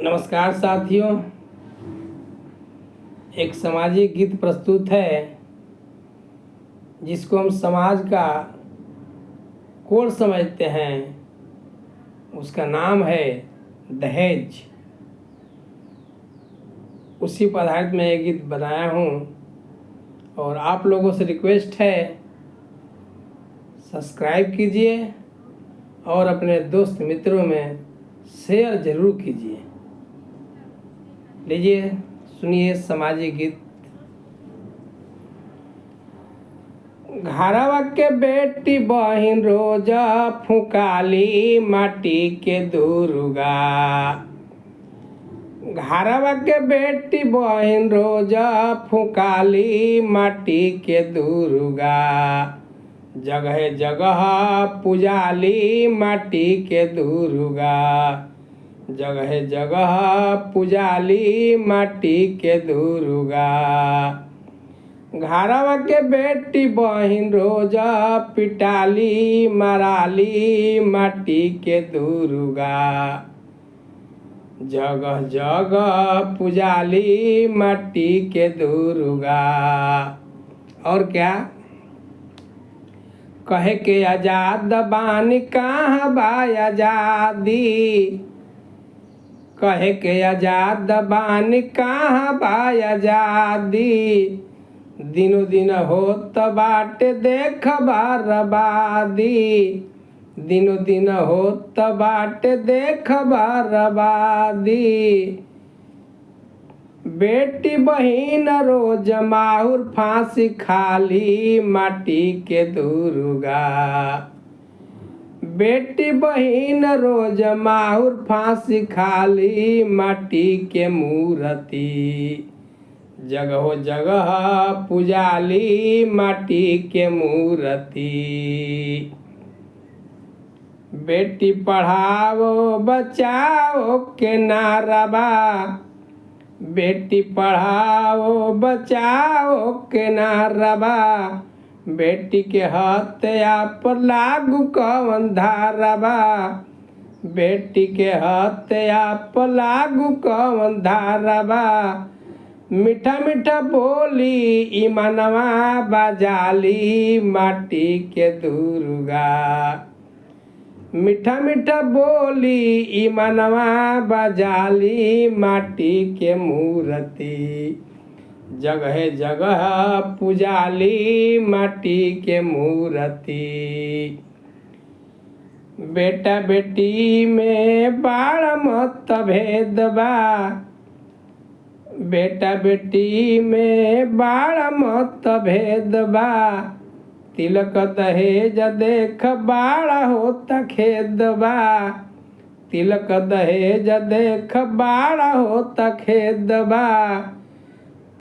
नमस्कार साथियों, एक सामाजिक गीत प्रस्तुत है जिसको हम समाज का कोड समझते हैं। उसका नाम है दहेज। उसी पर आधारित मैं ये गीत बनाया हूँ और आप लोगों से रिक्वेस्ट है सब्सक्राइब कीजिए और अपने दोस्त मित्रों में शेयर जरूर कीजिए। लीजिए सुनिए सामाजिक गीत। घरवा के बेटी बहिन रोजा फुकाली माटी के दुर्गा। घरवा के बेटी बहिन रोजा फुकाली माटी के दुर्गा। जगह जगह पुजाली माटी के दुर्गा। जगह जगह पुजाली माटी के दुर्गा। घरवा के बेटी बहिन रोजा पिटाली मराली माटी के दुर्गा। जगह जगह पुजाली माटी के दुर्गा। और क्या कहे के आजाद बानी कहाँ बा आजादी। कहे के आजाद बानी कहाँ बा आजादी। दिनो दिन होत बाटे देख बर्बादी। दिनो दिन होत बाटे देख बर्बादी। बेटी बहिन रोज माहुर फांसी खाली माटी के दुर्गा। बेटी बहिन रोज माहुर फांसी खाली माटी के मूर्ति। जगह जगह पुजाली माटी के मूर्ति। बेटी पढ़ाओ बचाओ के नारबा। बेटी पढ़ाओ बचाओ के नारबा। बेटी के हत्या पर लागू कौन धाराबा। बेटी के हत्या पर लागू कौन धाराबा। मीठा मीठा बोली ईमानवा बाजाली माटी के दुर्गा। मीठा मीठा बोली ईमानवा बाजाली माटी के मूर्ति। जगह जगह पुजाली माटी के मूर्ति। बेटा बेटी में बाड़ मत भेद बा। बेटा बेटी में बाड़ मत भेद बा। तिलक दहेज देख बाड़ा होता खेद बा। तिलक दहेज देख बाड़ा होता खेद बा।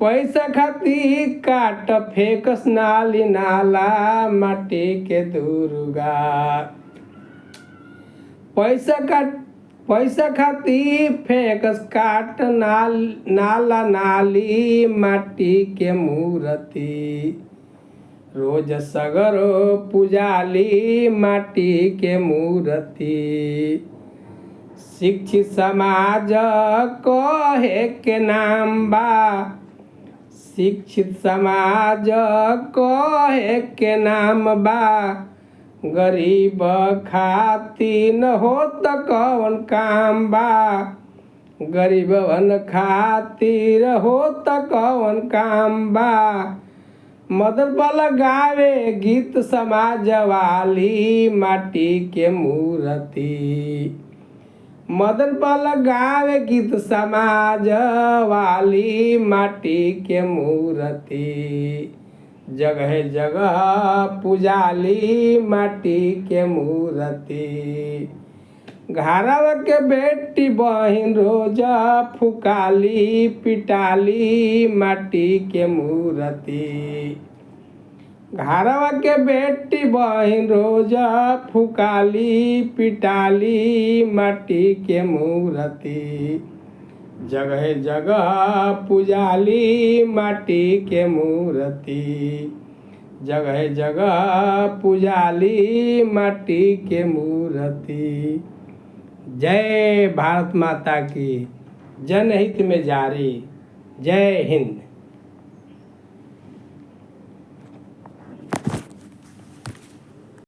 पैसा खाती काट फेंकस नाली नाला माटी के दुर्गा। पैसा खाती फेंकस काट नाला नाली माटी के मूर्ति। रोज सगरो पुजाली माटी के मूर्ति। शिक्षित समाज कहे के नाम बा। शिक्षित समाज कहे के नाम बा। गरीब खातिर होत कौन काम बा। गरीबन खातिर होत कौन काम बा। मदन पर गावे गीत समाज वाली माटी के मूर्ति। मदन पर गावे गीत समाज वाली माटी के मूर्ति। जगह जगह पुजाली माटी के मूर्ति। घरवा के बेटी बहिन रोजा फुकाली पिटाली माटी के मूर्ति। घरवा के बेटी बहिन रोजा फुकाली पिटाली माटी के मूर्ति। जगह जगह पुजाली माटी के मूर्ति। जगह जगह पुजाली माटी के मूर्ति। जय भारत माता की। जनहित में जारी। जय हिंद।